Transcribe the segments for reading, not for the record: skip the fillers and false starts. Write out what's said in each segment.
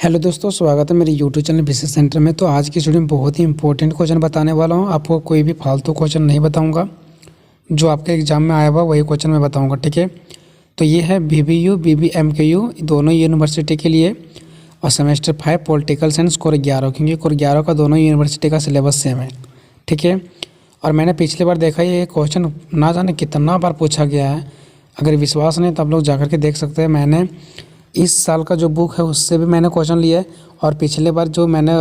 Hello दोस्तों, स्वागत है मेरे यूट्यूब चैनल बिजनेस सेंटर में। तो आज की वीडियो में बहुत ही इंपॉर्टेंट क्वेश्चन बताने वाला हूं। आपको कोई भी फालतू क्वेश्चन नहीं बताऊंगा, जो आपके एग्जाम में आया हुआ वही क्वेश्चन मैं बताऊंगा, ठीक है। तो ये है BBU BBMKU दोनों यूनिवर्सिटी के लिए, और सेमेस्टर 5 पॉलिटिकल साइंस कोर 11, क्योंकि कोर 11 का दोनों यूनिवर्सिटी का सिलेबस सेम है, ठीक है। और मैंने पिछली बार देखा ये क्वेश्चन ना जाने कितना बार पूछा गया है। अगर विश्वास नहीं तो आप लोग जाकर के देख सकते हैं। मैंने इस साल का जो बुक है उससे भी मैंने क्वेश्चन लिए है, और पिछले बार जो मैंने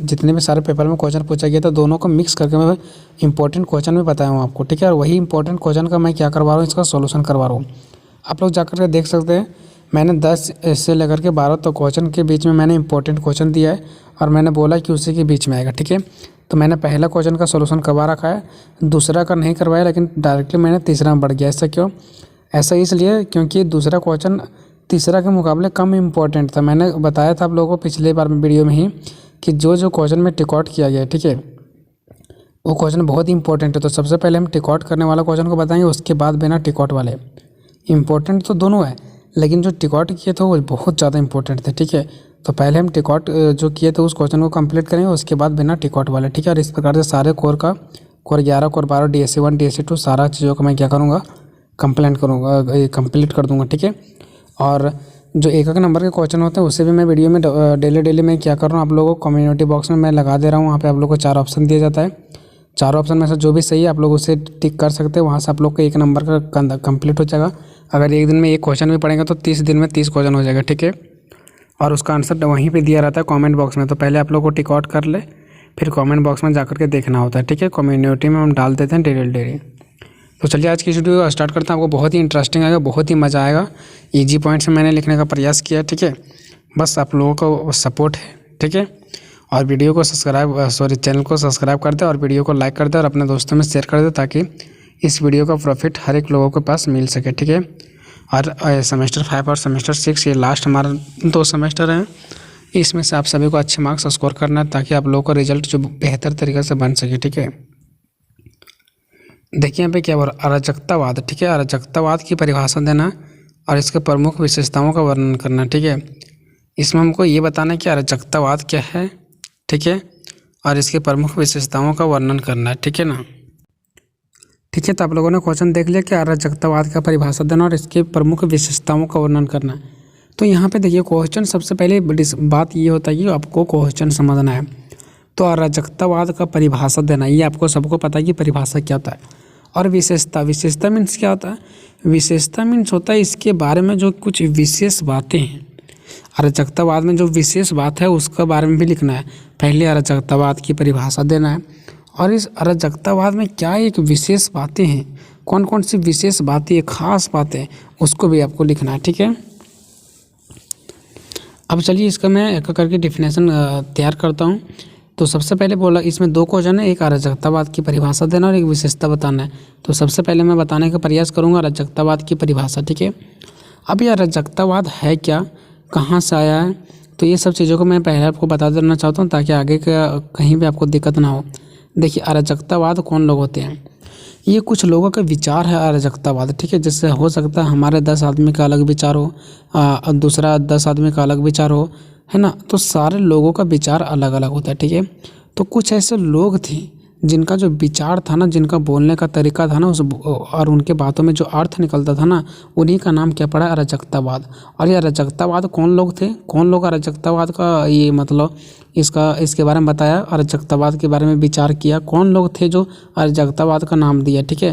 जितने भी सारे पेपर में क्वेश्चन पूछा गया था दोनों को मिक्स करके मैं इंपॉर्टेंट क्वेश्चन भी बताया हूँ आपको, ठीक है। और वही इंपॉर्टेंट क्वेश्चन का मैं क्या करवा रहा हूँ, इसका सोल्यूशन करवा रहा हूँ। आप लोग जाकर के देख सकते हैं। मैंने 10 से लेकर के 12 तो क्वेश्चन के बीच में मैंने इंपॉर्टेंट क्वेश्चन दिया है, और मैंने बोला कि उसी के बीच में आएगा, ठीक है। तो मैंने पहला क्वेश्चन का सोल्यूशन करवा रखा है, दूसरा का नहीं करवाया, लेकिन डायरेक्टली मैंने तीसरा में बढ़ गया। ऐसा क्यों? ऐसा इसलिए क्योंकि दूसरा क्वेश्चन तीसरा के मुकाबले कम इम्पोर्टेंट था। मैंने बताया था आप लोगों को पिछले बार में वीडियो में ही कि जो क्वेश्चन में टिक आउट किया गया है, ठीक है, वो क्वेश्चन बहुत इंपॉर्टेंट है। तो सबसे पहले हम टिक आउट करने वाला क्वेश्चन को बताएंगे, उसके बाद बिना टिक आउट वाले। इंपॉर्टेंट तो दोनों है, लेकिन जो टिक आउट किए थे वो बहुत ज़्यादा इंपॉर्टेंट थे, ठीक है। तो पहले हम टिक आउट जो किए थे उस क्वेश्चन को कंप्लीट करेंगे, उसके बाद बिना टिक आउट वाले, ठीक है। और इस प्रकार से सारे कोर 11, कोर 12, DSC 1, DSC 2 सारा चीज़ों को मैं क्या करूँगा, कंप्लीट कर दूँगा, ठीक है। और जो एक नंबर के क्वेश्चन होते हैं उससे भी मैं वीडियो में डेली मैं क्या कर रहा हूँ आप लोगों को कम्युनिटी बॉक्स में मैं लगा दे रहा हूँ। वहाँ पे आप लोगों को 4 ऑप्शन दिया जाता है। 4 ऑप्शन में से जो भी सही है आप लोग उसे टिक कर सकते हैं। वहाँ से आप लोग को 1 नंबर का कंप्लीट हो जाएगा। अगर एक दिन में एक क्वेश्चन भी पढ़ेंगे तो 30 दिन में 30 क्वेश्चन हो जाएगा, ठीक है। और उसका आंसर वहीं पर दिया रहता है कॉमेंट बॉक्स में। तो पहले आप लोग को टिक आउट कर ले, फिर कॉमेंट बॉक्स में जाकर के देखना होता है, ठीक है। कम्युनिटी में हम डाल देते हैं डेली। तो चलिए आज की वीडियो स्टार्ट करते हैं। आपको बहुत ही इंटरेस्टिंग आएगा, बहुत ही मज़ा आएगा। इजी पॉइंट से मैंने लिखने का प्रयास किया, ठीक है। बस आप लोगों को सपोर्ट है, ठीक है। और वीडियो को चैनल को सब्सक्राइब कर दे, और वीडियो को लाइक कर दे, और अपने दोस्तों में शेयर कर दे, ताकि इस वीडियो का प्रॉफिट हर एक लोगों के पास मिल सके, ठीक है। और सेमेस्टर 5 और सेमेस्टर 6 ये लास्ट हमारा 2 सेमेस्टर हैं। इसमें से आप सभी को अच्छे मार्क्स स्कोर करना है, ताकि आप लोगों का रिजल्ट जो बेहतर तरीके से बन सके, ठीक है। देखिए यहाँ पे क्या बोल रहा, अराजकतावाद, ठीक है। अराजकतावाद की परिभाषा देना और इसके प्रमुख विशेषताओं का वर्णन करना, ठीक है। इसमें हमको ये बताना है कि अराजकतावाद क्या है, ठीक है, और इसके प्रमुख विशेषताओं का वर्णन करना है, ठीक है ना। ठीक है, तो आप लोगों ने क्वेश्चन देख लिया कि अराजकतावाद का परिभाषा देना और इसके प्रमुख विशेषताओं का वर्णन करना। तो यहाँ पे देखिए क्वेश्चन सबसे पहले बात ये होता है कि आपको क्वेश्चन समझना है। तो अराजकतावाद का परिभाषा देना, ये आपको सबको पता है कि परिभाषा क्या होता है। और विशेषता मीन्स क्या होता है? विशेषता मीन्स होता है इसके बारे में जो कुछ विशेष बातें हैं। अराजकतावाद में जो विशेष बात है उसके बारे में भी लिखना है। पहले अराजकतावाद की परिभाषा देना है, और इस अराजकतावाद में क्या एक विशेष बातें हैं, कौन कौन सी विशेष बातें, खास बातें, उसको भी आपको लिखना है, ठीक है। अब चलिए इसका मैं एक करके डिफिनेशन तैयार करता हूँ। तो सबसे पहले बोला इसमें 2 क्वेश्चन है, एक अराजकतावाद की परिभाषा देना और एक विशेषता बताना है। तो सबसे पहले मैं बताने का प्रयास करूंगा अराजकतावाद की परिभाषा, ठीक है। अब ये अराजकतावाद है क्या, कहाँ से आया है, तो ये सब चीज़ों को मैं पहले आपको बता देना चाहता हूँ, ताकि आगे का कहीं भी आपको दिक्कत ना हो। देखिए अराजकतावाद कौन लोग होते हैं, ये कुछ लोगों का विचार है अराजकतावाद, ठीक है। जिससे हो सकता है हमारे 10 आदमी का अलग विचार हो, दूसरा 10 आदमी का अलग विचार हो, है ना। तो सारे लोगों का विचार अलग अलग होता है, ठीक है। तो कुछ ऐसे लोग थे जिनका जो विचार था ना, जिनका बोलने का तरीका था ना, और उनके बातों में जो अर्थ निकलता था ना, उन्हीं का नाम क्या पड़ा, अराजकतावाद। और ये अराजकतावाद कौन लोग थे, कौन लोग अराजकतावाद का ये मतलब इसके बारे में बताया, अराजकतावाद के बारे में विचार किया, कौन लोग थे जो अराजकतावाद का नाम दिया, ठीक है,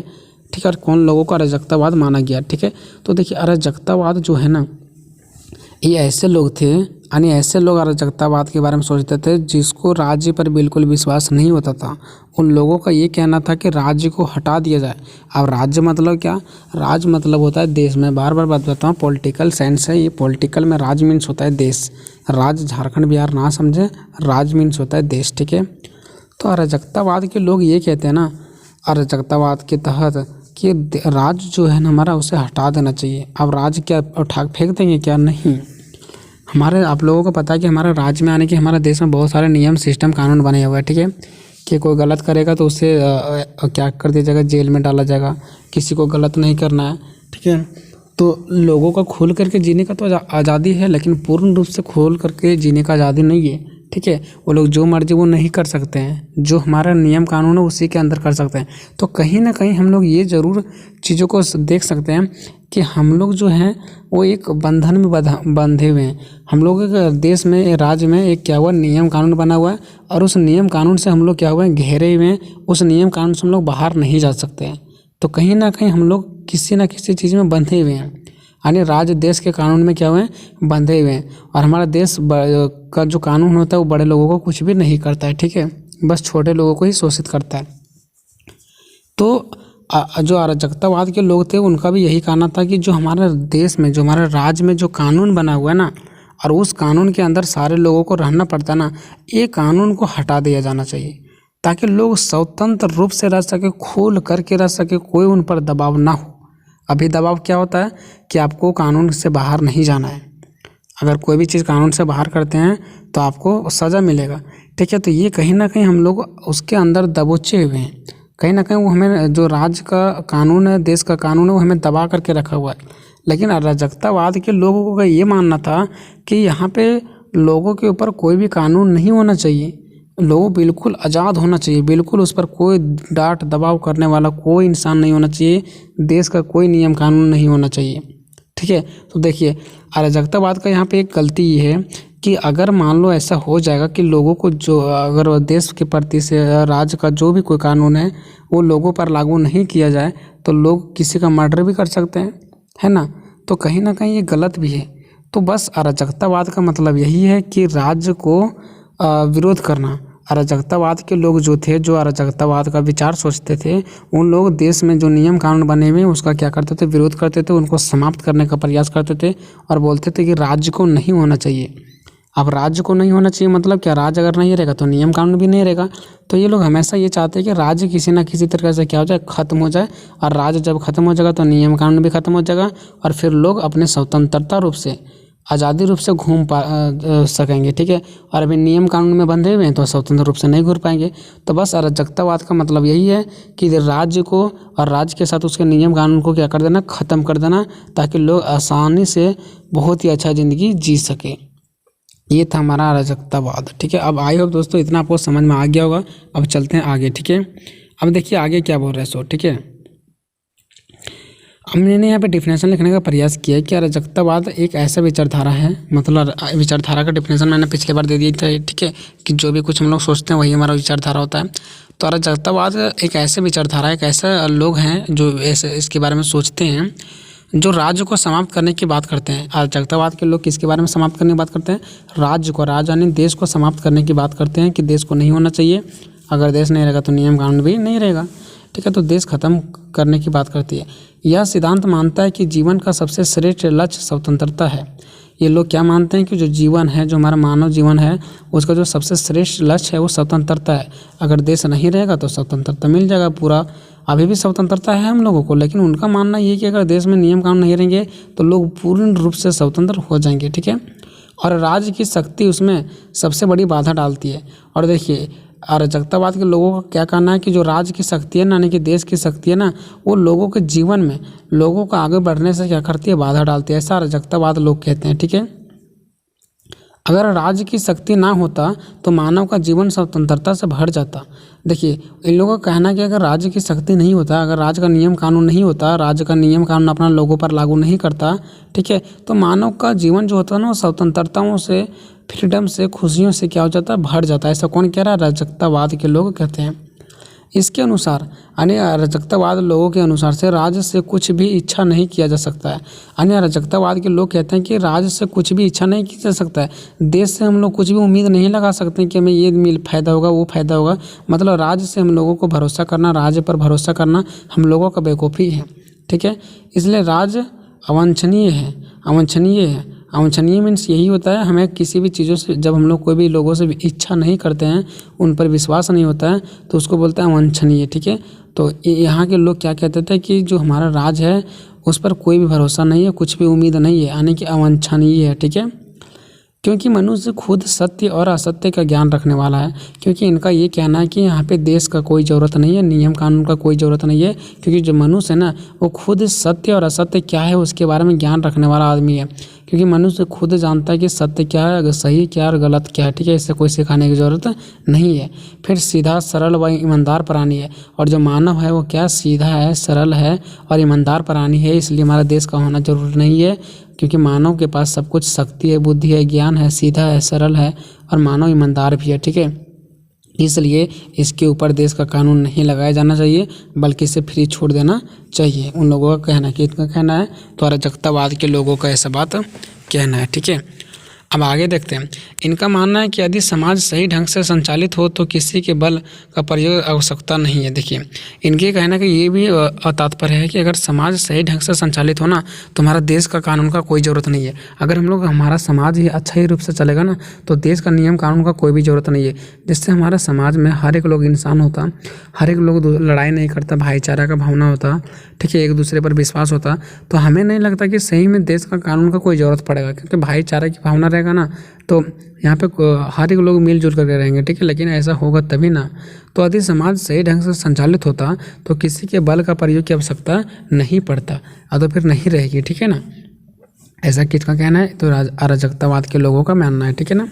ठीक है। और कौन लोगों को अराजकतावाद माना गया, ठीक है। तो देखिए अराजकतावाद जो है ना, ये ऐसे लोग थे, यानी ऐसे लोग अराजकतावाद के बारे में सोचते थे जिसको राज्य पर बिल्कुल विश्वास नहीं होता था। उन लोगों का ये कहना था कि राज्य को हटा दिया जाए। अब राज्य मतलब क्या, राज्य मतलब होता है देश। मैं बार बार बात करता हूँ, पॉलिटिकल साइंस है ये, पॉलिटिकल में राज्य मीन्स होता है देश। राज्य झारखंड बिहार ना समझे, राज्य मीन्स होता है देश, ठीक है। तो अराजकतावाद के लोग ये कहते हैं ना, अराजकतावाद के तहत कि राज्य जो है ना हमारा, उसे हटा देना चाहिए। अब राज्य क्या उठा फेंक देंगे क्या, नहीं। हमारे आप लोगों को पता है कि हमारे राज्य में आने के हमारे देश में बहुत सारे नियम सिस्टम कानून बने हुए हैं, ठीक है। कि कोई गलत करेगा तो उसे क्या कर दिया जाएगा, जेल में डाला जाएगा। किसी को गलत नहीं करना है, ठीक है। तो लोगों का खोल करके जीने का तो आज़ादी है, लेकिन पूर्ण रूप से खोल करके जीने का आज़ादी नहीं है। ठीक है, वो लोग जो मर्जी वो नहीं कर सकते हैं, जो हमारा नियम कानून है उसी के अंदर कर सकते हैं। तो कहीं ना कहीं हम लोग ये ज़रूर चीज़ों को देख सकते हैं कि हम लोग जो हैं वो एक बंधन में बंधे हुए हैं। हम लोग एक देश में, राज्य में एक क्या हुआ, नियम कानून बना हुआ है, और उस नियम कानून से हम लोग क्या हुए हैं, घेरे हुए हैं। उस नियम कानून से हम लोग बाहर नहीं जा सकते हैं। तो कहीं ना कहीं हम लोग किसी न किसी चीज़ में बंधे हुए हैं, यानी राज्य देश के कानून में क्या हुए हैं, बंधे हुए हैं। और हमारा देश का जो कानून होता है वो बड़े लोगों को कुछ भी नहीं करता है। ठीक है, बस छोटे लोगों को ही शोषित करता है। तो जो अराजकतावाद के लोग थे उनका भी यही कहना था कि जो हमारे देश में, जो हमारे राज्य में जो कानून बना हुआ है ना, और उस कानून के अंदर सारे लोगों को रहना पड़ता है ना, ये कानून को हटा दिया जाना चाहिए, ताकि लोग स्वतंत्र रूप से रह सके, खोल करके रह सके, कोई उन पर दबाव ना हो। अभी दबाव क्या होता है कि आपको कानून से बाहर नहीं जाना है, अगर कोई भी चीज़ कानून से बाहर करते हैं तो आपको सज़ा मिलेगा। ठीक है, तो ये कहीं ना कहीं हम लोग उसके अंदर दबोचे हुए हैं। कहीं ना कहीं वो हमें, जो राज्य का कानून है, देश का कानून है, वो हमें दबा करके रखा हुआ है। लेकिन अराजकतावाद के लोगों का ये मानना था कि यहाँ पे लोगों के ऊपर कोई भी कानून नहीं होना चाहिए, लोग बिल्कुल आज़ाद होना चाहिए, बिल्कुल उस पर कोई डांट दबाव करने वाला कोई इंसान नहीं होना चाहिए, देश का कोई नियम कानून नहीं होना चाहिए। ठीक है, तो देखिए अराजकतावाद का यहाँ पे एक गलती ये है कि अगर मान लो ऐसा हो जाएगा कि लोगों को, जो अगर देश के प्रति से राज्य का जो भी कोई कानून है वो लोगों पर लागू नहीं किया जाए तो लोग किसी का मर्डर भी कर सकते हैं, है ना। तो कहीं ना कहीं ये गलत भी है। तो बस अराजकतावाद का मतलब यही है कि राज्य को विरोध करना। अराजकतावाद के लोग जो थे, जो अराजकतावाद का विचार सोचते थे, उन लोग देश में जो नियम कानून बने हुए उसका क्या करते थे, विरोध करते थे, उनको समाप्त करने का प्रयास करते थे और बोलते थे कि राज्य को नहीं होना चाहिए। अब राज्य को नहीं होना चाहिए मतलब क्या, राज्य अगर नहीं रहेगा तो नियम कानून भी नहीं रहेगा। तो ये लोग हमेशा ये चाहते हैं कि राज्य किसी ना किसी तरीके से क्या हो जाए, खत्म हो जाए, और राज्य जब खत्म हो जाएगा तो नियम कानून भी खत्म हो जाएगा, और फिर लोग अपने स्वतंत्रता रूप से, आज़ादी रूप से घूम सकेंगे। ठीक है, और अभी नियम कानून में बंधे हुए हैं तो स्वतंत्र रूप से नहीं घूम पाएंगे। तो बस अराजकतावाद का मतलब यही है कि राज्य को और राज्य के साथ उसके नियम कानून को क्या कर देना, ख़त्म कर देना, ताकि लोग आसानी से बहुत ही अच्छा ज़िंदगी जी सके। ये था हमारा अराजकतावाद। ठीक है, अब आई होप दोस्तों इतना आपको समझ में आ गया होगा। अब चलते हैं आगे। ठीक है, अब देखिए आगे क्या बोल रहे हैं सो। ठीक है, हमने यहाँ पे डिफिनेशन लिखने का प्रयास किया है कि अराजकतावाद एक ऐसा विचारधारा है, मतलब विचारधारा का डिफिनेशन मैंने पिछले बार दे दिया था। ठीक है, कि जो भी कुछ हम लोग सोचते हैं वही हमारा विचारधारा होता है। तो अराजकतावाद एक ऐसे विचारधारा है, एक ऐसा लोग हैं जो ऐसे इसके बारे में सोचते हैं, जो राज्य को समाप्त करने की बात करते हैं। अराजकतावाद के लोग किसके बारे में समाप्त करने की बात करते हैं, राज्य को, राज्य यानी देश को समाप्त करने की बात करते हैं कि देश को नहीं होना चाहिए, अगर देश नहीं रहेगा तो नियम कानून भी नहीं रहेगा। ठीक है, तो देश खत्म करने की बात करती है। यह सिद्धांत मानता है कि जीवन का सबसे श्रेष्ठ लक्ष्य स्वतंत्रता है। ये लोग क्या मानते हैं कि जो जीवन है, जो हमारा मानव जीवन है, उसका जो सबसे श्रेष्ठ लक्ष्य है वो स्वतंत्रता है। अगर देश नहीं रहेगा तो स्वतंत्रता मिल जाएगा पूरा। अभी भी स्वतंत्रता है हम लोगों को, लेकिन उनका मानना ये है कि अगर देश में नियम कानून नहीं रहेंगे तो लोग पूर्ण रूप से स्वतंत्र हो जाएंगे। ठीक है, और राज्य की शक्ति उसमें सबसे बड़ी बाधा डालती है। और देखिए अराजकतावाद के लोगों का क्या कहना है कि जो राज्य की शक्ति है ना, यानी कि देश की शक्ति है ना, वो लोगों के जीवन में, लोगों को आगे बढ़ने से क्या करती है, बाधा डालती है। ऐसा अराजकतावाद लोग कहते हैं। ठीक है, अगर राज्य की शक्ति ना होता तो मानव का जीवन स्वतंत्रता से भर जाता। देखिए इन लोगों का कहना है कि अगर राज्य की शक्ति नहीं होता, अगर राज्य का नियम कानून नहीं होता, राज्य का नियम कानून अपना लोगों पर लागू नहीं करता, ठीक है, तो मानव का जीवन जो होता है ना वो स्वतंत्रताओं से, फ्रीडम से, खुशियों से क्या हो जाता है, भर जाता है। ऐसा कौन कह रहा है, अराजकतावाद के लोग कहते हैं। इसके अनुसार, यानी अराजकतावाद लोगों के अनुसार से राज्य से कुछ भी इच्छा नहीं किया जा सकता है। यानी अराजकतावाद के लोग कहते हैं कि राज्य से कुछ भी इच्छा नहीं किया जा सकता है, देश से हम लोग कुछ भी उम्मीद नहीं लगा सकते कि हमें ये मिल फ़ायदा होगा, वो फ़ायदा होगा। मतलब राज्य से हम लोगों को भरोसा करना, राज्य पर भरोसा करना हम लोगों का बेवकूफ़ी है। ठीक है, इसलिए राज्य अवांछनीय है, अवांछनीय है। अवांछनीय मीन्स यही होता है, हमें किसी भी चीज़ों से, जब हम लोग कोई भी लोगों से इच्छा नहीं करते हैं, उन पर विश्वास नहीं होता है, तो उसको बोलते हैं अवांछनीय। ठीक है, तो यहाँ के लोग क्या कहते थे कि जो हमारा राज है उस पर कोई भी भरोसा नहीं है, कुछ भी उम्मीद नहीं है, यानी कि अवांछनीय है। ठीक है, क्योंकि मनुष्य खुद सत्य और असत्य का ज्ञान रखने वाला है। क्योंकि इनका ये कहना है कि यहाँ पे देश का कोई ज़रूरत नहीं है, नियम कानून का कोई ज़रूरत नहीं है, क्योंकि जो मनुष्य है ना वो खुद सत्य और असत्य क्या है उसके बारे में ज्ञान रखने वाला आदमी है। क्योंकि मनुष्य खुद जानता है कि सत्य क्या है, अगर सही क्या है और गलत क्या है, ठीक है। इससे कोई सिखाने की ज़रूरत नहीं है। फिर सीधा, सरल व ईमानदार प्राणी है। और जो मानव है वो क्या, सीधा है, सरल है और ईमानदार प्राणी है। इसलिए हमारे देश का होना जरूरी नहीं है, क्योंकि मानव के पास सब कुछ शक्ति है, बुद्धि है, ज्ञान है, सीधा है, सरल है और मानव ईमानदार भी है, ठीक है। इसलिए इसके ऊपर देश का कानून नहीं लगाया जाना चाहिए, बल्कि इसे फ्री छूट देना चाहिए। उन लोगों का कहना है कि इतना कहना है, तो अराजकतावाद के लोगों का ऐसा बात कहना है, ठीक है। अब आगे देखते हैं। इनका मानना है कि यदि समाज सही ढंग से संचालित हो तो किसी के बल का प्रयोग आवश्यकता नहीं है। देखिए, इनके कहना कि ये भी तात्पर्य है कि अगर समाज सही ढंग से संचालित हो ना तो हमारा देश का कानून का कोई ज़रूरत नहीं है। अगर हम लोग, हमारा समाज ही अच्छा ही रूप से चलेगा ना तो देश का नियम कानून का कोई भी ज़रूरत नहीं है। जिससे हमारे समाज में हर एक लोग इंसान होता, हर एक लोग लड़ाई नहीं करता, भाईचारा का भावना होता, ठीक है, एक दूसरे पर विश्वास होता, तो हमें नहीं लगता कि सही में देश का कानून का कोई ज़रूरत पड़ेगा। क्योंकि भाईचारा की भावना रहेगा ना तो यहाँ पे हर एक लोग मिलजुल करके रहेंगे, ठीक है। लेकिन ऐसा होगा तभी ना। तो यदि समाज सही ढंग से संचालित होता तो किसी के बल का प्रयोग की आवश्यकता नहीं पड़ता, तो फिर नहीं रहेगी, ठीक है ना। ऐसा किसका कहना है, तो अराजकतावाद के लोगों का मानना है, ठीक है ना।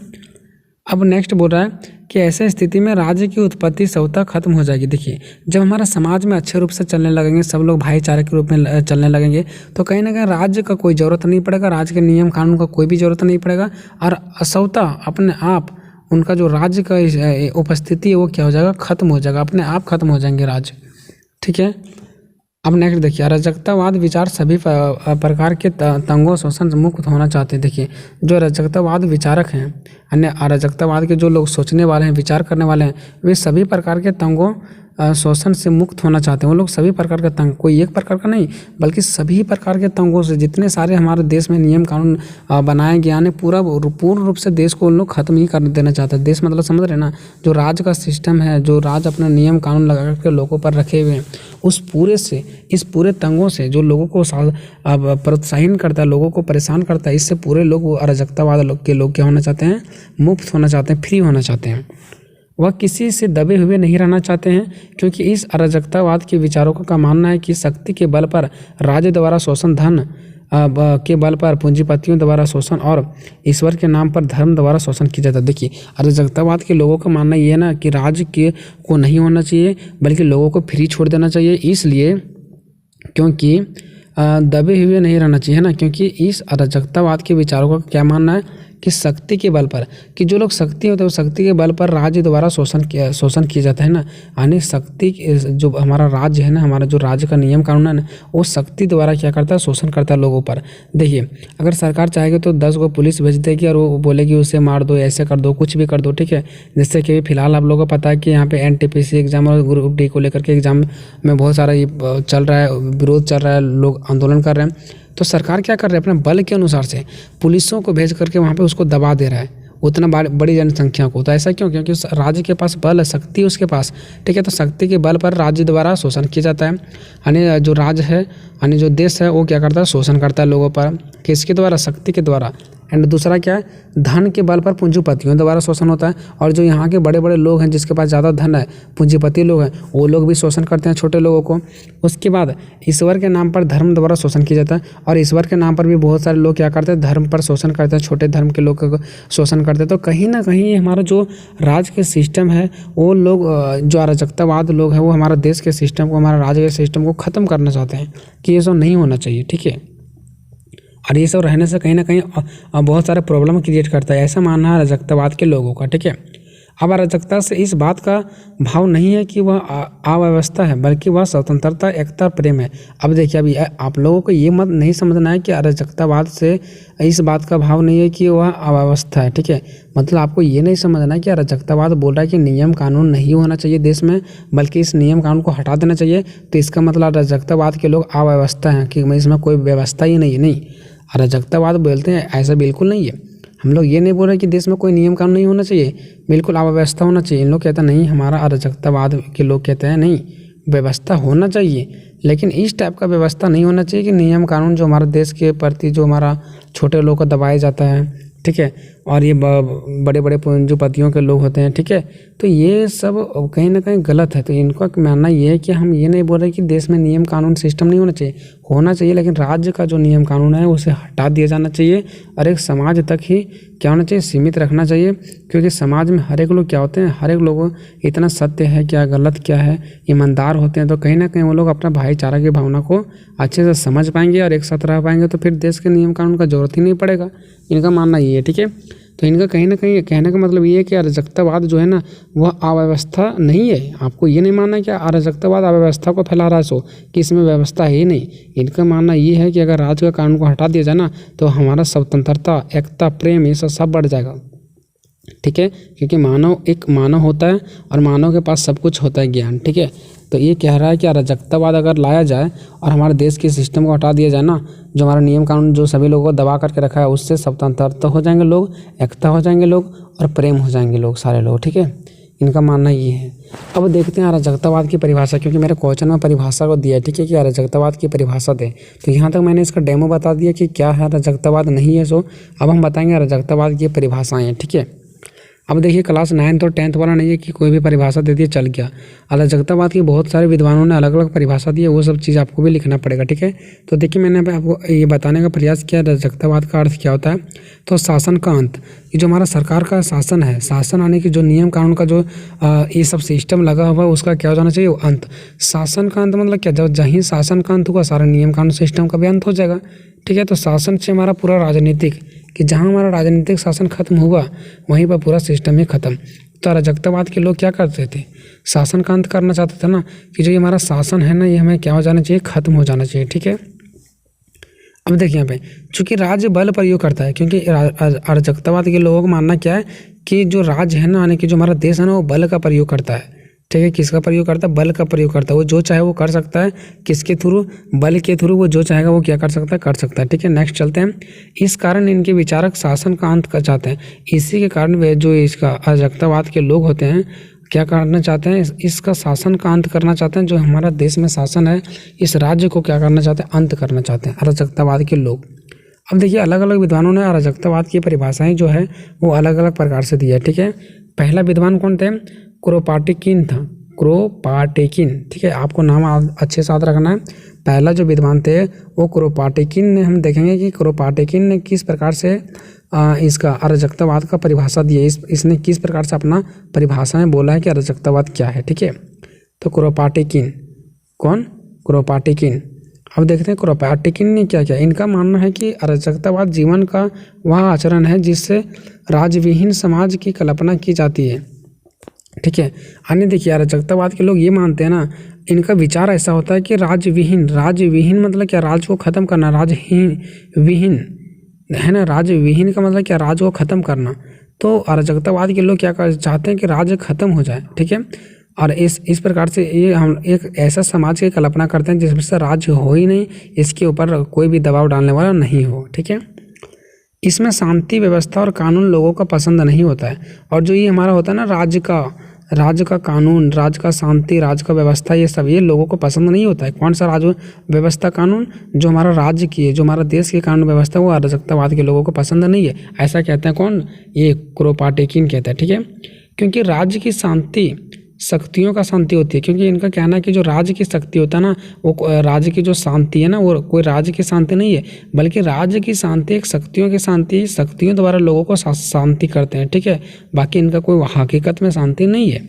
अब नेक्स्ट बोल रहा है कि ऐसे स्थिति में राज्य की उत्पत्ति स्वतः खत्म हो जाएगी। देखिए, जब हमारा समाज में अच्छे रूप से चलने लगेंगे, सब लोग भाईचारे के रूप में चलने लगेंगे, तो कहीं ना कहीं राज्य का कोई ज़रूरत नहीं पड़ेगा, राज्य के नियम कानून का कोई भी ज़रूरत नहीं पड़ेगा। और स्वतः अपने आप उनका जो राज्य का उपस्थिति है वो क्या हो जाएगा, खत्म हो जाएगा, अपने आप खत्म हो जाएंगे राज्य, ठीक है। अब नेक्स्ट देखिए, अराजकतावाद विचार सभी प्रकार के तंगों शोषण से मुक्त होना चाहते हैं। देखिए, जो अराजकतावाद विचारक हैं, अन्य अराजकतावाद के जो लोग सोचने वाले हैं, विचार करने वाले हैं, वे सभी प्रकार के तंगों शोषण से मुक्त होना चाहते हैं। वो लोग सभी प्रकार के तंग, कोई एक प्रकार का नहीं बल्कि सभी प्रकार के तंगों से, जितने सारे हमारे देश में नियम कानून बनाए गए हैं, पूर्ण रूप से देश को उन लोग खत्म ही कर देना चाहते हैं। देश मतलब समझ रहे ना, जो राज्य का सिस्टम है, जो राज्य अपना नियम कानून लगा करके लोगों पर रखे हुए हैं, उस पूरे से, इस पूरे तंगों से जो लोगों को प्रोत्साहन करता है, लोगों को परेशान करता है, इससे पूरे लोग अराजकतावाद के लोग क्या होना चाहते हैं, मुक्त होना चाहते हैं, फ्री होना चाहते हैं। वह किसी से दबे हुए नहीं रहना चाहते हैं, क्योंकि इस अराजकतावाद के विचारकों का मानना है कि शक्ति के बल पर राज्य द्वारा शोषण, धन के बल पर पूंजीपतियों द्वारा शोषण और ईश्वर के नाम पर धर्म द्वारा शोषण किया जाता है। देखिए, अराजकतावाद के लोगों का मानना ये है ना कि राज्य के को नहीं होना चाहिए, बल्कि लोगों को फ्री छोड़ देना चाहिए। इसलिए क्योंकि दबे हुए नहीं रहना चाहिए, है ना। क्योंकि इस अराजकतावाद के विचारों का क्या मानना है कि शक्ति के बल पर, कि जो लोग शक्ति होते हैं वो शक्ति के बल पर राज्य द्वारा शोषण किया जाता है ना। यानी शक्ति, जो हमारा राज्य है ना, हमारा जो राज्य का नियम कानून है ना, वो शक्ति द्वारा क्या करता है, शोषण करता है लोगों पर। देखिए, अगर सरकार चाहेगी तो 10 को पुलिस भेज देगी और वो बोलेगी उसे मार दो, ऐसे कर दो, कुछ भी कर दो, ठीक है। जिससे कि फिलहाल आप लोगों को पता है कि यहाँ पे NTPC एग्जाम और ग्रुप डी को लेकर के एग्जाम में बहुत सारा ये चल रहा है, विरोध चल रहा है, लोग आंदोलन कर रहे हैं। तो सरकार क्या कर रही है, अपने बल के अनुसार से पुलिसों को भेज करके वहाँ पे उसको दबा दे रहा है, उतना बड़ी जनसंख्या को। तो ऐसा क्यों, क्योंकि राज्य के पास बल है, शक्ति उसके पास, ठीक है। तो शक्ति के बल पर राज्य द्वारा शोषण किया जाता है। यानी जो राज्य है, यानी जो देश है, वो क्या करता है, शोषण करता है लोगों पर, किसके द्वारा, शक्ति के द्वारा। एंड दूसरा क्या है, धन के बल पर पूंजीपतियों द्वारा शोषण होता है। और जो यहाँ के बड़े बड़े लोग हैं, जिसके पास ज़्यादा धन है, पूंजीपति लोग हैं, वो लोग भी शोषण करते हैं छोटे लोगों को। उसके बाद ईश्वर के नाम पर धर्म द्वारा शोषण किया जाता है। और ईश्वर के नाम पर भी बहुत सारे लोग क्या करते हैं, धर्म पर शोषण करते हैं, छोटे धर्म के लोग का शोषण करते हैं। तो कहीं ना कहीं हमारा जो राज्य के सिस्टम है, वो लोग, जो अराजकतावाद लोग हैं, वो हमारा देश के सिस्टम को, हमारा राज्य के सिस्टम को ख़त्म करना चाहते हैं कि ये सब नहीं होना चाहिए, ठीक है। और ये सब रहने से कहीं ना कहीं बहुत सारे प्रॉब्लम क्रिएट करता है, ऐसा मानना है अराजकतावाद के लोगों का, ठीक है। अब अराजकता से इस बात का भाव नहीं है कि वह अव्यवस्था है, बल्कि वह स्वतंत्रता, एकता, प्रेम है। अब देखिए, अभी आप लोगों को ये मत नहीं समझना है कि अराजकतावाद से इस बात का भाव नहीं है कि वह अव्यवस्था है, ठीक है। मतलब आपको ये नहीं समझना है कि अराजकतावाद बोल रहा है कि नियम कानून नहीं होना चाहिए देश में, बल्कि इस नियम कानून को हटा देना चाहिए। तो इसका मतलब अराजकतावाद के लोग अव्यवस्था हैं, कि इसमें कोई व्यवस्था ही नहीं है। नहीं, अराजकतावाद बोलते हैं ऐसा बिल्कुल नहीं है। हम लोग ये नहीं बोल रहे कि देश में कोई नियम कानून नहीं होना चाहिए, बिल्कुल अव्यवस्था होना चाहिए। इन लोग कहते हैं नहीं, हमारा अराजकतावाद के लोग कहते हैं नहीं, व्यवस्था होना चाहिए, लेकिन इस टाइप का व्यवस्था नहीं होना चाहिए कि नियम कानून जो हमारे देश के प्रति, जो हमारा छोटे लोगों को दबाया जाता है, ठीक है, और ये बड़े बड़े पूंजीपतियों के लोग होते हैं, ठीक है। तो ये सब कहीं ना कहीं गलत है। तो इनका मानना ये है कि हम ये नहीं बोल रहे कि देश में नियम कानून सिस्टम नहीं होना चाहिए, लेकिन राज्य का जो नियम कानून है उसे हटा दिया जाना चाहिए और एक समाज तक ही क्या होना चाहिए, सीमित रखना चाहिए। क्योंकि समाज में हर एक लोग क्या होते हैं, हर एक लोग इतना सत्य है क्या, गलत क्या है, ईमानदार होते हैं। तो कहीं ना कहीं वो लोग अपना भाईचारा की भावना को अच्छे से समझ पाएंगे और एक साथ रह पाएंगे, तो फिर देश के नियम कानून का जरूरत ही नहीं पड़ेगा। इनका मानना ये है, ठीक है। तो इनका कहीं ना कहीं कहने का मतलब ये है कि अराजकतावाद जो है ना वह अव्यवस्था नहीं है। आपको ये नहीं मानना कि अराजकतावाद अव्यवस्था को फैला रहा है, सो कि इसमें व्यवस्था है ही नहीं। इनका मानना ये है कि अगर राज्य का कानून को हटा दिया जाए ना तो हमारा स्वतंत्रता, एकता, प्रेम ये सब बढ़ जाएगा, ठीक है। क्योंकि मानव होता है और मानव के पास सब कुछ होता है, ज्ञान, ठीक है। तो ये कह रहा है कि अराजकतावाद अगर लाया जाए और हमारे देश के सिस्टम को हटा दिया जाए ना, जो हमारा नियम कानून जो सभी लोगों को दबा करके रखा है, उससे स्वतंत्रता हो जाएंगे लोग, एकता हो जाएंगे लोग और प्रेम हो जाएंगे लोग, सारे लोग, ठीक है। इनका मानना ये है। अब देखते हैं अराजकतावाद की परिभाषा, क्योंकि मेरे क्वेश्चन में परिभाषा को दिया है, ठीक है, कि अराजकतावाद की परिभाषा दें। तो यहाँ तक मैंने इसका डेमो बता दिया कि क्या है अराजकतावाद नहीं है। सो अब हम बताएंगे अराजकतावाद की परिभाषाएँ, ठीक है। अब देखिए क्लास 9th और 10th वाला नहीं है कि कोई भी परिभाषा दे दिए चल गया। अराजकतावाद की बहुत सारे विद्वानों ने अलग अलग परिभाषा दी है, वो सब चीज़ आपको भी लिखना पड़ेगा, ठीक है। तो देखिए मैंने आपको ये बताने का प्रयास किया अराजकतावाद का अर्थ क्या होता है। तो शासन का अंत, ये जो हमारा सरकार का शासन है, शासन आने की जो नियम कानून का जो ये सब सिस्टम लगा हुआ है उसका क्या हो जाना चाहिए, अंत। शासन का अंत मतलब क्या, जब जहीं शासन का अंत हुआ सारा नियम कानून सिस्टम का भी अंत हो जाएगा, ठीक है। तो शासन से हमारा पूरा राजनीतिक, कि जहाँ हमारा राजनीतिक शासन खत्म हुआ वहीं पर पूरा सिस्टम ही खत्म। तो अराजकतावाद के लोग क्या करते थे, शासन का अंत करना चाहते थे ना, कि जो ये हमारा शासन है ना ये हमें क्या हो जाना चाहिए, खत्म हो जाना चाहिए, ठीक है। अब देखिए यहाँ पे चूंकि राज्य बल प्रयोग करता है, क्योंकि अराजकतावाद के लोगों का मानना क्या है कि जो राज्य है ना, यानी कि जो हमारा देश है ना वो बल का प्रयोग करता है, ठीक है। किसका प्रयोग करता है, बल का प्रयोग करता है। वो जो चाहे वो कर सकता है, किसके थ्रू, बल के थ्रू। वो जो चाहेगा वो क्या कर सकता है, ठीक है। नेक्स्ट चलते हैं। इस कारण इनके विचारक शासन का अंत कर चाहते हैं। इसी के कारण वे जो इसका अराजकतावाद के लोग होते हैं क्या करना चाहते हैं, इसका शासन का अंत करना चाहते हैं। जो हमारा देश में शासन है इस राज्य को क्या करना चाहते हैं, अंत करना चाहते हैं अराजकतावाद के लोग। अब देखिए अलग अलग विद्वानों ने अराजकतावाद की परिभाषाएं जो है वो अलग अलग प्रकार से दी है, ठीक है। पहला विद्वान कौन थे, क्रोपाटिकिन था, क्रोपाटिकिन, ठीक है। आपको नाम अच्छे से याद रखना है। पहला जो विद्वान थे वो क्रोपाटिकिन ने, हम देखेंगे कि क्रोपाटिकिन ने किस प्रकार से इसका अराजकतावाद का परिभाषा दी है। इसने किस प्रकार से अपना परिभाषा में बोला है कि अराजकतावाद क्या है, ठीक है। तो क्रोपाटिकिन, कौन, क्रोपाटिकिन। अब देखते हैं क्रोपाटिकिन ने क्या किया। इनका मानना है कि अराजकतावाद जीवन का वह आचरण है जिससे राज्यविहीन समाज की कल्पना की जाती है, ठीक है। अन्य देखिए अराजकतावाद के लोग ये मानते हैं ना, इनका विचार ऐसा होता है कि राज्यविहीन मतलब क्या, राज्य को खत्म करना, विहीन है ना, राज्यविहीन का मतलब क्या, राज्य को खत्म करना। तो अराजकतावाद के लोग क्या चाहते हैं कि राज्य खत्म हो जाए, ठीक है। और इस प्रकार से ये हम एक ऐसा समाज की कल्पना करते हैं जिसमें से राज्य हो ही नहीं, इसके ऊपर कोई भी दबाव डालने वाला नहीं हो, ठीक है। इसमें शांति व्यवस्था और कानून लोगों का पसंद नहीं होता है। और जो ये हमारा होता है ना राज्य का कानून, राज्य का शांति, राज्य का व्यवस्था, ये सब ये लोगों को पसंद नहीं होता है। कौन सा राज्य व्यवस्था कानून, जो हमारा राज्य की है, जो हमारा देश की कानून व्यवस्था, वो अराजकतावाद के लोगों को पसंद नहीं है। ऐसा कहते हैं कौन, ये क्रोपाटिकिन कहता है, ठीक है। क्योंकि राज्य की शांति शक्तियों का शांति होती है। क्योंकि इनका कहना है कि जो राज्य की शक्ति होता है ना, वो राज्य की जो शांति है ना, वो कोई राज्य की शांति नहीं है, बल्कि राज्य की शांति एक शक्तियों की शांति, शक्तियों द्वारा लोगों को शांति करते हैं, ठीक है। बाकी इनका कोई हकीकत में शांति नहीं है।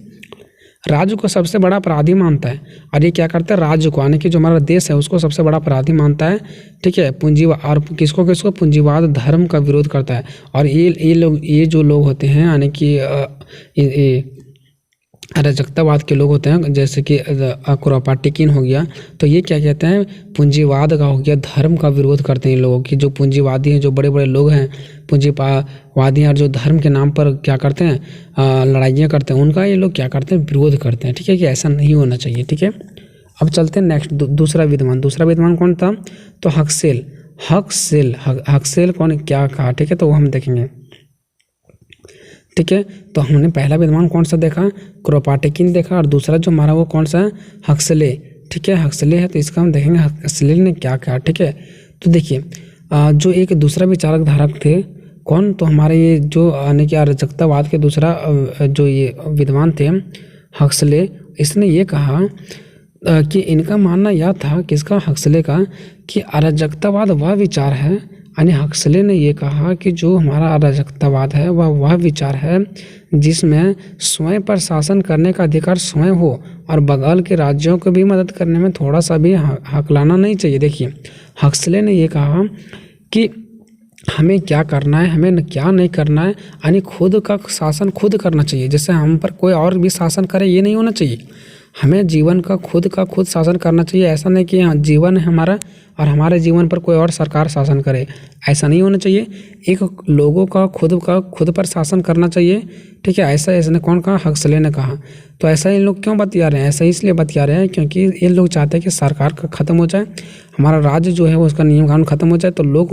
राज्य को सबसे बड़ा अपराधी मानता है। और ये क्या करता है, राज्य को, यानी कि जो हमारा देश है उसको सबसे बड़ा अपराधी मानता है, ठीक है। पूंजीवाद, और किसको पूंजीवाद धर्म का विरोध करता है। और ये जो लोग होते हैं, यानी कि अराजकतावाद के लोग होते हैं, जैसे कि क्रोपाटिकिन हो गया, तो ये क्या कहते हैं, पूंजीवाद का हो गया, धर्म का विरोध करते हैं। लोगों की जो पूंजीवादी हैं, जो बड़े बड़े लोग हैं पूंजीवादी, और जो धर्म के नाम पर क्या करते हैं, लड़ाइयाँ करते हैं, उनका ये लोग क्या करते हैं, विरोध करते हैं, ठीक है, कि ऐसा नहीं होना चाहिए, ठीक है। अब चलते हैं नेक्स्ट, दूसरा विद्वान कौन था, तो हक्सेल कौन, क्या कहा, ठीक है। तो वो हम देखेंगे, ठीक है। तो हमने पहला विद्वान कौन सा देखा, क्रोपाटिकिन देखा, और दूसरा जो हमारा वो कौन सा है, हक्सले, ठीक है, हक्सले है। तो इसका हम देखेंगे हक्सले ने क्या कहा, ठीक है। तो देखिए जो एक दूसरा विचारक धारक थे कौन? तो हमारे ये जो यानी कि अराजकतावाद के दूसरा जो ये विद्वान थे हक्सले, इसने ये कहा कि इनका मानना यह था, किसका? हक्सले का, कि अराजकतावाद वह विचार है, यानी हक्सले ने ये कहा कि जो हमारा अराजकतावाद है वह विचार है जिसमें स्वयं पर शासन करने का अधिकार स्वयं हो और बगल के राज्यों को भी मदद करने में थोड़ा सा भी हकलाना नहीं चाहिए। देखिए, हक्सले ने ये कहा कि हमें क्या करना है, हमें क्या नहीं करना है, यानी खुद का शासन खुद करना चाहिए। जैसे हम पर कोई और भी शासन करे, ये नहीं होना चाहिए। हमें जीवन का खुद शासन करना चाहिए। ऐसा नहीं कि हाँ जीवन है हमारा और हमारे जीवन पर कोई और सरकार शासन करे, ऐसा नहीं होना चाहिए। एक लोगों का खुद पर शासन करना चाहिए, ठीक है। ऐसा इसने कौन कहा? हक्सले ने कहा। तो ऐसा इन लोग क्यों बतिया रहे हैं? ऐसा इसलिए बतिया रहे हैं क्योंकि ये लोग चाहते हैं कि सरकार का ख़त्म हो जाए, हमारा राज्य जो है वो उसका नियम कानून ख़त्म हो जाए, तो लोग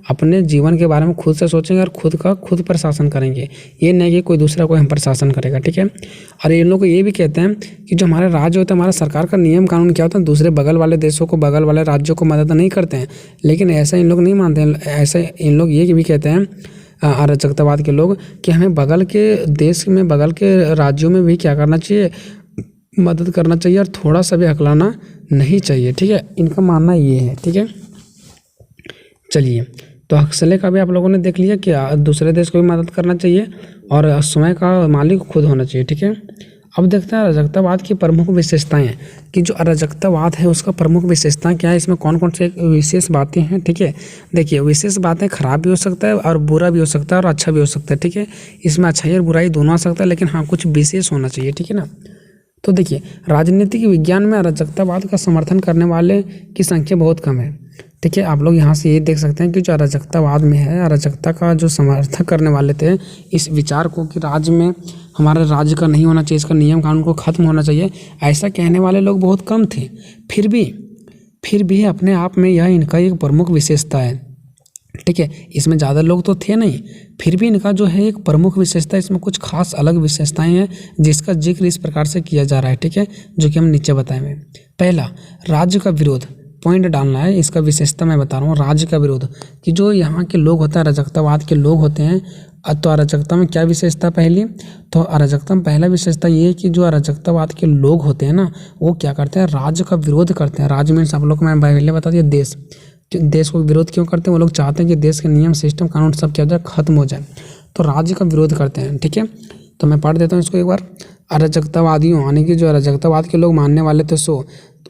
अपने जीवन के बारे में खुद से सोचेंगे और खुद पर शासन करेंगे। ये नहीं कि कोई दूसरा कोई हम पर शासन करेगा, ठीक है। और ये लोग ये भी कहते हैं कि जो हमारे राज्य होता है, हमारा सरकार का नियम कानून क्या होता है, दूसरे बगल वाले देशों को, बगल वाले राज्यों को मदद नहीं करते हैं। लेकिन ऐसा इन लोग नहीं मानते हैं। ऐसा इन लोग ये भी कहते हैं अराजकतावाद के लोग कि हमें बगल के देश में, बगल के राज्यों में भी क्या करना चाहिए? मदद करना चाहिए और थोड़ा सा भी हकलाना नहीं चाहिए, ठीक है। इनका मानना ये है, ठीक है। चलिए, तो हक्सले का भी आप लोगों ने देख लिया कि दूसरे देश को भी मदद करना चाहिए और स्वयं का मालिक खुद होना चाहिए, ठीक है। अब देखते हैं अराजकतावाद की प्रमुख विशेषताएं, कि जो अराजकतावाद है उसका प्रमुख विशेषताएं क्या है, इसमें कौन कौन से विशेष बातें हैं, ठीक है। देखिए, विशेष बातें खराब भी हो सकता है और बुरा भी हो सकता है और अच्छा भी हो सकता है, ठीक है। इसमें अच्छाई और बुराई दोनों आ सकता है, लेकिन हाँ कुछ विशेष होना चाहिए, ठीक है ना। तो देखिए, राजनीतिक विज्ञान में अराजकतावाद का समर्थन करने वाले की संख्या बहुत कम है, ठीक है। आप लोग यहाँ से ये देख सकते हैं कि जो अराजकतावाद में है, अराजकता का जो समर्थन करने वाले थे इस विचार को कि राज्य में, हमारे राज्य का नहीं होना चाहिए, इसका नियम कानून को ख़त्म होना चाहिए, ऐसा कहने वाले लोग बहुत कम थे। फिर भी अपने आप में यह इनका एक प्रमुख विशेषता है, ठीक है। इसमें ज़्यादा लोग तो थे नहीं, फिर भी इनका जो है एक प्रमुख विशेषता, इसमें कुछ खास अलग विशेषताएं हैं जिसका जिक्र इस प्रकार से किया जा रहा है, ठीक है, जो कि हम नीचे बताएंगे। पहला, राज्य का विरोध, पॉइंट डालना है। इसका विशेषता मैं बता रहा हूँ, राज्य का विरोध, कि जो यहाँ के लोग होते हैं, अराजकतावाद के लोग होते हैं। तो अराजकता में क्या विशेषता? पहली तो अराजकता में पहला विशेषता ये है कि जो अराजकतावाद के लोग होते हैं ना, वो क्या करते हैं? राज्य का विरोध करते हैं। राज्य मीन्स आप लोग को मैं पहले बता दिया देश, देश को विरोध क्यों करते हैं? वो लोग चाहते हैं कि देश के नियम, सिस्टम, कानून सब क्या हो जाए, खत्म हो जाए, तो राज्य का विरोध करते हैं, ठीक है। तो मैं पढ़ देता हूँ इसको एक बार। अराजकतावादियों यानी कि जो अराजकतावाद के लोग मानने वाले थे, सो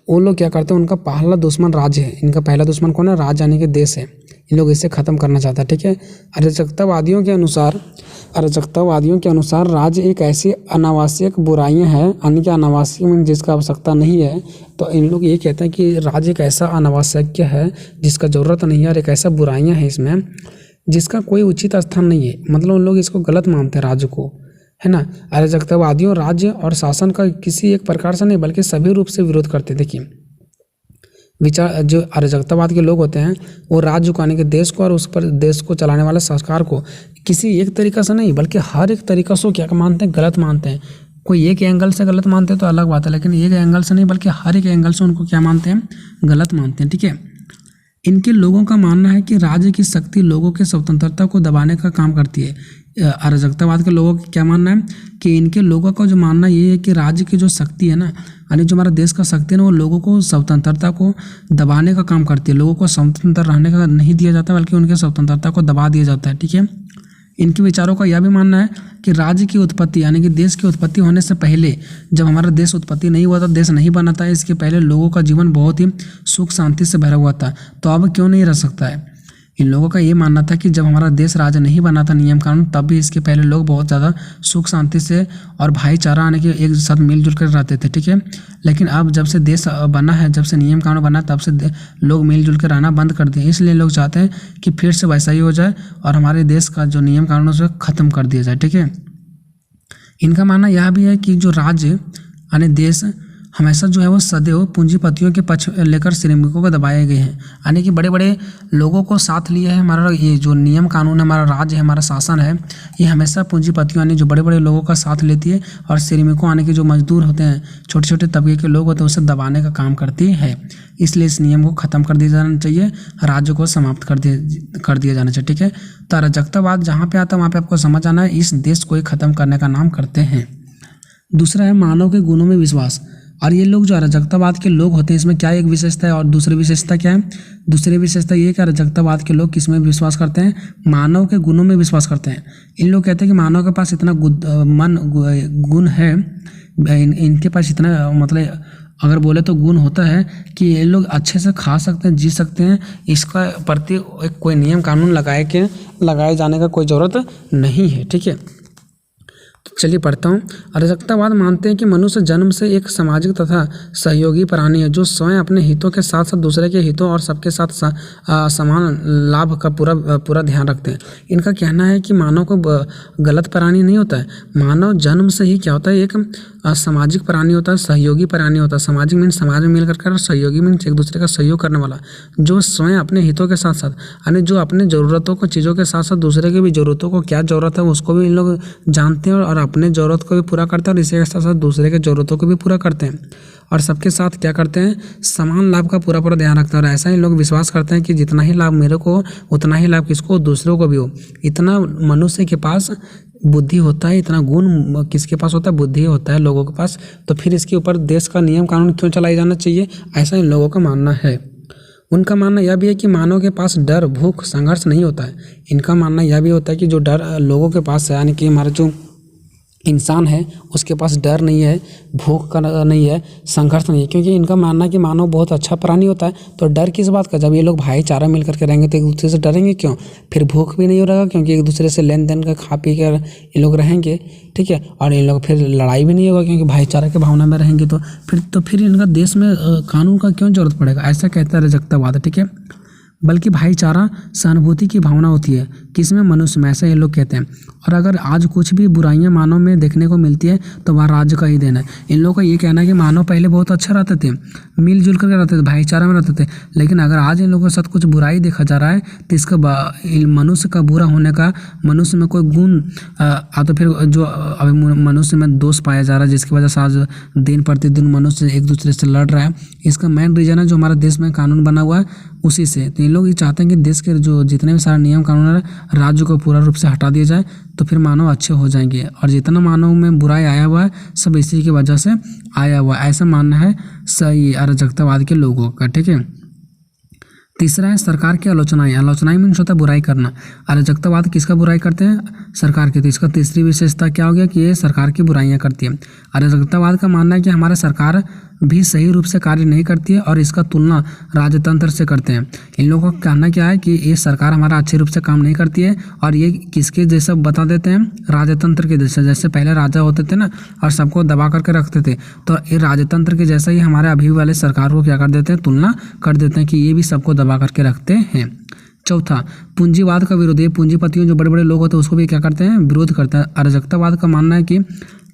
वो लोग क्या करते हैं? उनका पहला दुश्मन राज्य है। इनका पहला दुश्मन कौन है? राज्य यानी कि देश है। इन लोग इसे ख़त्म करना चाहता है, ठीक है। अराजकतावादियों के अनुसार राज्य एक ऐसी अनावश्यक बुराइयां हैं, यानी कि अनावश्यक में जिसका आवश्यकता नहीं है। तो इन लोग ये कहते हैं कि राज्य एक ऐसा अनावश्यक है जिसका ज़रूरत नहीं है और एक ऐसा बुराइयां हैं इसमें जिसका कोई उचित स्थान नहीं है। मतलब उन लोग इसको गलत मानते हैं राज्य को, है ना। अराजकतावादियों राज्य और शासन का किसी एक प्रकार से नहीं बल्कि सभी रूप से विरोध करते। देखिए, विचार जो अराजकतावाद के लोग होते हैं वो राज्य को, यानी कि देश को और उस पर देश को चलाने वाले सरकार को किसी एक तरीका से नहीं बल्कि हर एक तरीका से क्या मानते हैं? गलत मानते हैं। कोई एक एंगल से गलत मानते हैं तो अलग बात है, लेकिन एक एंगल से नहीं बल्कि हर एक एंगल से उनको क्या मानते हैं? गलत मानते हैं, ठीक है। इनके लोगों का मानना है कि राज्य की शक्ति लोगों के स्वतंत्रता को दबाने का काम करती है। अराजकतावाद के लोगों का क्या मानना है कि इनके लोगों का जो मानना ये है कि राज्य की जो शक्ति है ना, यानी जो हमारा देश का शक्ति है ना, वो लोगों को स्वतंत्रता को दबाने का काम करती है। लोगों को स्वतंत्र रहने का नहीं दिया जाता बल्कि उनके स्वतंत्रता को दबा दिया जाता है, ठीक है। इनके विचारों का यह भी मानना है कि राज्य की उत्पत्ति यानी कि देश की उत्पत्ति होने से पहले, जब हमारा देश उत्पत्ति नहीं हुआ था, देश नहीं बना था, इसके पहले लोगों का जीवन बहुत ही सुख शांति से भरा हुआ था, तो अब क्यों नहीं रह सकता है। इन लोगों का ये मानना था कि जब हमारा देश राज्य नहीं बना था, नियम कानून, तब भी इसके पहले लोग बहुत ज़्यादा सुख शांति से और भाईचारा आने के एक साथ मिलजुल कर रहते थे, ठीक है। लेकिन अब जब से देश बना है, जब से नियम कानून बना, तब से लोग मिलजुल कर रहना बंद कर दिए। इसलिए लोग चाहते हैं कि फिर से वैसा ही हो जाए और हमारे देश का जो नियम कानून उसे ख़त्म कर दिया जाए, ठीक है। इनका मानना यह भी है कि जो राज्य यानी देश हमेशा जो है वो सदैव पूंजीपतियों के पक्ष लेकर श्रमिकों को दबाए गए हैं। यानी कि बड़े बड़े लोगों को साथ लिया है हमारा ये जो नियम कानून है, हमारा राज्य है, हमारा शासन है, ये हमेशा पूंजीपतियों यानी जो बड़े बड़े लोगों का साथ लेती है और श्रमिकों यानी कि जो मजदूर होते हैं, छोटे छोटे तबके के लोग होते हैं, उसे दबाने का काम करती है। इसलिए इस नियम को ख़त्म कर दिया जाना चाहिए, राज्य को समाप्त कर दिया जाना चाहिए। ठीक है, तो अराजकतावाद जहाँ पे आता है वहाँ पे आपको समझ आना है, इस देश को ख़त्म करने का नाम करते हैं। दूसरा है मानव के गुणों में विश्वास। और ये लोग जो अराजकतावाद के लोग होते हैं, इसमें क्या एक विशेषता है और दूसरी विशेषता क्या है? दूसरी विशेषता ये कि अराजकतावाद के लोग किस में विश्वास करते हैं? मानव के गुणों में विश्वास करते हैं। इन लोग कहते हैं कि मानव के पास इतना गुण है, इनके पास इतना मतलब अगर बोले तो गुण होता है कि ये लोग अच्छे से खा सकते हैं, जी सकते हैं, इसका प्रति एक कोई नियम कानून लगाए जाने का कोई ज़रूरत नहीं है। ठीक है, तो चलिए पढ़ता हूँ। अराजकतावाद मानते हैं कि मनुष्य जन्म से एक सामाजिक तथा सहयोगी प्राणी है, जो स्वयं अपने हितों के साथ साथ दूसरे के हितों और सबके साथ समान लाभ का पूरा ध्यान रखते हैं। इनका कहना है कि मानव को गलत प्राणी नहीं होता है, मानव जन्म से ही क्या होता है, एक सामाजिक प्राणी होता है, सहयोगी प्राणी होता है। सामाजिक मीन्स समाज में मिलकर कर, सहयोगी मीन्स एक दूसरे का सहयोग करने वाला, जो स्वयं अपने हितों के साथ साथ यानी जो अपने ज़रूरतों को चीज़ों के साथ साथ दूसरे की भी ज़रूरतों को क्या ज़रूरत है उसको भी इन लोग जानते हैं और अपने ज़रूरत को भी पूरा करते हैं और इसी के साथ साथ दूसरे के ज़रूरतों को भी पूरा करते हैं और सबके साथ क्या करते हैं, समान लाभ का पूरा ध्यान रखते हैं। और ऐसा ही लोग विश्वास करते हैं कि जितना ही लाभ मेरे को उतना ही लाभ किसको, दूसरों को भी हो। इतना मनुष्य के पास बुद्धि होता है, इतना गुण किसके पास होता है, बुद्धि होता है लोगों के पास, तो फिर इसके ऊपर देश का नियम कानून क्यों चलाया जाना चाहिए, ऐसा इन लोगों का मानना है। उनका मानना यह भी है कि मानव के पास डर, भूख, संघर्ष नहीं होता है। इनका मानना यह भी होता है कि जो डर लोगों के पास है, यानी कि हमारा जो इंसान है उसके पास डर नहीं है, भूख का नहीं है, संघर्ष नहीं है, क्योंकि इनका मानना है कि मानव बहुत अच्छा प्राणी होता है। तो डर किस बात का, जब ये लोग भाईचारा मिलकर के रहेंगे तो एक दूसरे से डरेंगे क्यों, फिर भूख भी नहीं हो रहेगा क्योंकि एक दूसरे से लेन देन का खा पी कर ये लोग रहेंगे। ठीक है, और इन लोग फिर लड़ाई भी नहीं होगा क्योंकि भाईचारा की भावना में रहेंगे। तो फिर इनका देश में कानून का क्यों जरूरत पड़ेगा, ऐसा कहता है अराजकतावाद। ठीक है, बल्कि भाईचारा सहानुभूति की भावना होती है किसमें, मनुष्य में, ऐसा ये लोग कहते हैं। और अगर आज कुछ भी बुराइयां मानव में देखने को मिलती है तो वह राज्य का ही देना है। इन लोगों का ये कहना है कि मानव पहले बहुत अच्छा रहते थे, मिलजुल करके रहते थे, भाईचारा में रहते थे, लेकिन अगर आज इन लोगों के साथ कुछ बुराई देखा जा रहा है तो इसका मनुष्य का बुरा होने का, मनुष्य में कोई गुण तो फिर जो अभी मनुष्य में दोष पाया जा रहा है, जिसकी वजह से आज दिन प्रतिदिन मनुष्य एक दूसरे से लड़ रहा है, इसका मेन रीजन है जो हमारा देश में कानून बना हुआ है उसी से। तो इन लोग ये चाहते हैं कि देश के जो जितने भी सारे नियम कानून है राज्य को पूरा रूप से हटा दिया जाए, तो फिर मानव अच्छे हो जाएंगे। और जितना मानव में बुराई आया हुआ है सब इसी की वजह से आया हुआ है, ऐसा मानना है सही अराजकतावाद के लोगों का। ठीक है, तीसरा है सरकार की आलोचनाएं। आलोचनाएं मीन्स होता है बुराई करना। अराजकतावाद किसका बुराई करते हैं, सरकार की। तो इसका तीसरी विशेषता क्या हो गया कि ये सरकार की बुराइयां करती है। अराजकतावाद का मानना है कि हमारा सरकार भी सही रूप से कार्य नहीं करती है और इसका तुलना राजतंत्र से करते हैं। इन लोगों का कहना क्या है कि ये सरकार हमारा अच्छे रूप से काम नहीं करती है और ये किसके जैसा बता देते हैं, राजतंत्र के जैसे। जैसे पहले राजा होते थे ना और सबको दबा करके रखते थे, तो ये राजतंत्र के जैसा ही हमारे अभी वाले सरकार को क्या कर देते हैं, तुलना कर देते हैं कि ये भी सबको दबा करके रखते हैं। चौथा, पूंजीवाद का विरोध। ये पूंजीपतियों जो बड़े बड़े लोग होते हैं उसको भी क्या करते हैं, विरोध करते हैं। अराजकतावाद का मानना है कि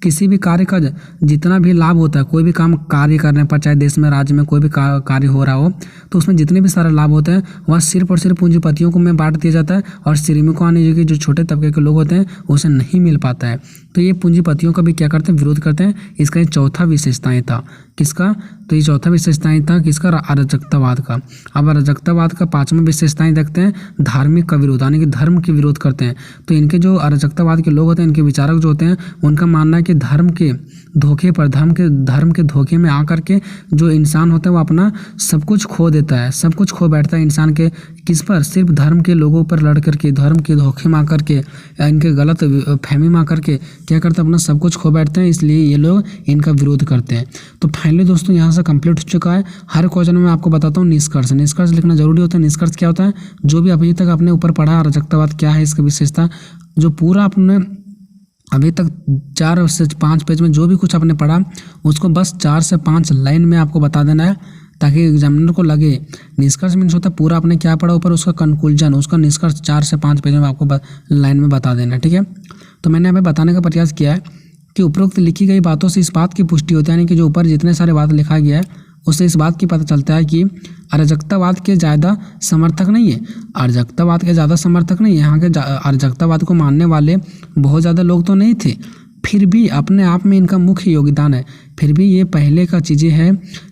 किसी भी कार्य का जितना भी लाभ होता है, कोई भी काम कार्य करने पर, चाहे देश में राज्य में कोई भी कार्य हो रहा हो, तो उसमें जितने भी सारे लाभ होते हैं वह सिर्फ और सिर्फ पूंजीपतियों को में बांट दिया जाता है और श्रमिकों आने जो छोटे तबके के लोग होते हैं उसे नहीं मिल पाता है। तो ये पूंजीपतियों का भी क्या करते हैं, विरोध करते हैं। इसका ये चौथा विशेषताएं था किसका, तो ये चौथा विशेषताएं था किसका, अराजकतावाद का। अब अराजकतावाद का पांचवा विशेषताएं देखते हैं, धार्मिक का विरोध, यानी कि धर्म के विरोध करते हैं। तो इनके जो अराजकतावाद के लोग होते हैं, इनके विचारक जो होते हैं, उनका मानना है कि धर्म के धोखे पर, धर्म के धोखे में आकर के जो इंसान होता है वो अपना सब कुछ खो देता है, सब कुछ खो बैठता है इंसान के, किस पर, सिर्फ धर्म के लोगों पर लड़ करके, धर्म के धोखे में आकर के, इनके गलत फहमी में आकर के क्या करते हैं, अपना सब कुछ खो बैठते हैं। इसलिए ये लोग इनका विरोध करते हैं। तो फाइनली दोस्तों यहाँ से कंप्लीट हो चुका है। हर क्वेश्चन में आपको बताता हूँ निष्कर्ष लिखना जरूरी होता है। निष्कर्ष क्या होता है, जो भी अभी तक आपने ऊपर पढ़ा अराजकतावाद क्या है, इसकी विशेषता, जो पूरा आपने अभी तक 4 से 5 पेज में जो भी कुछ आपने पढ़ा उसको बस 4 से 5 लाइन में आपको बता देना है, ताकि एग्जामिनर को लगे। निष्कर्ष मीन्स होता है पूरा आपने क्या पढ़ा ऊपर उसका कंक्लूजन, उसका निष्कर्ष 4 से 5 पेज में आपको लाइन में बता देना। ठीक है, तो मैंने हमें बताने का प्रयास किया है कि उपरोक्त लिखी गई बातों से इस बात की पुष्टि होती है, यानी कि जो ऊपर जितने सारे बात लिखा गया है उससे इस बात की पता चलता है कि अराजकतावाद के ज़्यादा समर्थक नहीं है। अराजकतावाद के ज़्यादा समर्थक नहीं है, यहाँ के अराजकतावाद को मानने वाले बहुत ज़्यादा लोग तो नहीं थे, फिर भी अपने आप में इनका मुख्य योगदान है। फिर भी ये पहले का चीज़ें हैं,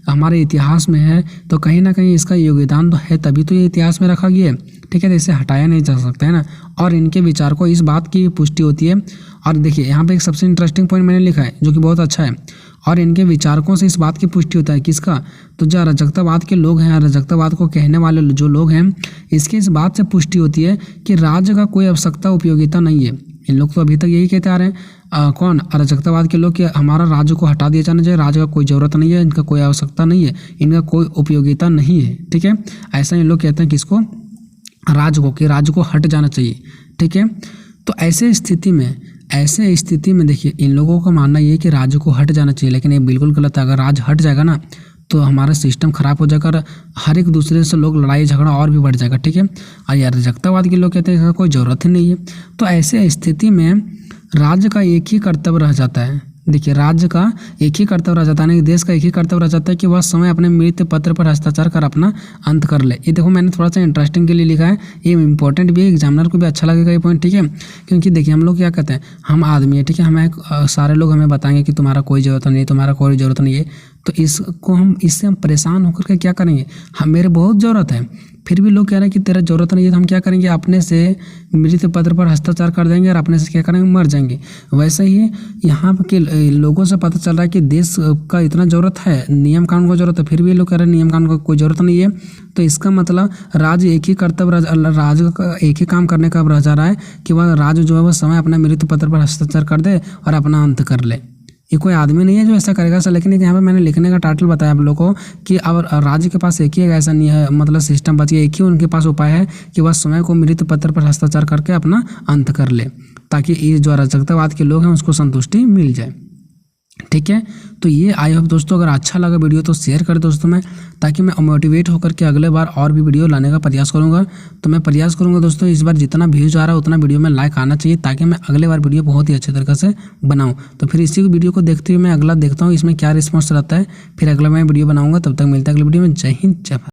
हमारे इतिहास में है, तो कहीं ना कहीं इसका योगदान तो है, तभी तो ये इतिहास में रखा गया है। ठीक है, तो इसे हटाया नहीं जा सकता है ना। और इनके विचार को इस बात की पुष्टि होती है। और देखिए यहाँ पे एक सबसे इंटरेस्टिंग पॉइंट मैंने लिखा है जो कि बहुत अच्छा है, और इनके विचारकों से इस बात की पुष्टि होता है। किसका? तो जो अराजकतावाद के लोग हैं, अराजकतावाद को कहने वाले जो लोग हैं, इसकी इस बात से पुष्टि होती है कि राज्य का कोई आवश्यकता उपयोगिता नहीं है। इन लोग तो अभी तक यही कहते आ रहे हैं, कौन? अराजकतावाद के लोग, कि हमारा राज्य को हटा दिया जाना चाहिए, राज्य का कोई ज़रूरत नहीं है, इनका कोई आवश्यकता नहीं है, इनका कोई उपयोगिता नहीं है। ठीक है, ऐसा इन लोग कहते हैं किसको? राज्य को, कि राज्य को हट जाना चाहिए। ठीक है, तो ऐसे स्थिति में देखिए इन लोगों का मानना ये है कि राज्य को हट जाना चाहिए, लेकिन ये बिल्कुल गलत है। अगर राज्य हट जाएगा ना तो हमारा सिस्टम खराब हो जाएगा और हर एक दूसरे से लोग लड़ाई झगड़ा और भी बढ़ जाएगा। ठीक है, और यार अराजकतावाद के लोग कहते हैं इसका कोई ज़रूरत ही नहीं है। तो ऐसे स्थिति में राज्य का एक ही कर्तव्य रह जाता है। देखिए, राज्य का एक ही कर्तव्य रह जाता है, देश का एक ही कर्तव्य रह जाता है कि वह समय अपने मृत्यु पत्र पर हस्ताक्षर कर अपना अंत कर ले। ये देखो मैंने थोड़ा सा इंटरेस्टिंग के लिए लिखा है, ये इंपॉर्टेंट भी है, एग्जामिनर को भी अच्छा लगेगा ये पॉइंट। ठीक है, क्योंकि देखिए हम लोग क्या कहते हैं, हम आदमी है, ठीक है, हमें सारे लोग हमें बताएंगे कि तुम्हारा कोई ज़रूरत नहीं है, तुम्हारा कोई ज़रूरत नहीं है, तो इससे हम परेशान होकर के क्या करेंगे? हम, मेरे बहुत ज़रूरत है, फिर भी लोग कह रहे हैं कि तेरा ज़रूरत नहीं है, तो हम क्या करेंगे? अपने से मृत्यु पत्र पर हस्ताक्षर कर देंगे और अपने से क्या करेंगे? मर जाएंगे। वैसे ही यहाँ के लोगों से पता चल रहा है कि देश का इतना ज़रूरत है, नियम कानून को ज़रूरत है, फिर भी लोग कह रहे हैं नियम कानून को कोई ज़रूरत नहीं है। तो इसका मतलब राज्य एक ही कर्तव्य, राज्य का एक ही काम करने का अब रह जा रहा है कि वह राज्य जो है वह समय अपने मृत्यु पत्र पर हस्ताक्षर कर दे और अपना अंत कर ले। ये कोई आदमी नहीं है जो ऐसा करेगा सर, लेकिन यहाँ पे मैंने लिखने का टाइटल बताया आप लोगों को कि अब राज्य के पास एक ही ऐसा नहीं है, मतलब सिस्टम बच गया, एक ही उनके पास उपाय है कि वह समय को मृत्यु पत्र पर हस्ताक्षर करके अपना अंत कर ले, ताकि ये जो अराजकतावाद के लोग हैं उसको संतुष्टि मिल जाए। ठीक है, तो ये आई होप दोस्तों अगर अच्छा लगा वीडियो तो शेयर कर दोस्तों में, ताकि मैं मोटिवेट होकर के अगले बार और भी वीडियो लाने का प्रयास करूंगा। तो मैं प्रयास करूंगा दोस्तों इस बार जितना व्यूज आ रहा है उतना वीडियो में लाइक आना चाहिए, ताकि मैं अगले बार वीडियो बहुत ही अच्छे तरीके से बनाऊं। तो फिर इसी वीडियो को देखते हुए मैं अगला देखता हूँ इसमें क्या रिस्पॉन्स रहता है, फिर अगला मैं वीडियो बनाऊंगा। तब तक मिलता है अगले वीडियो में। जय हिंद, जय भारत।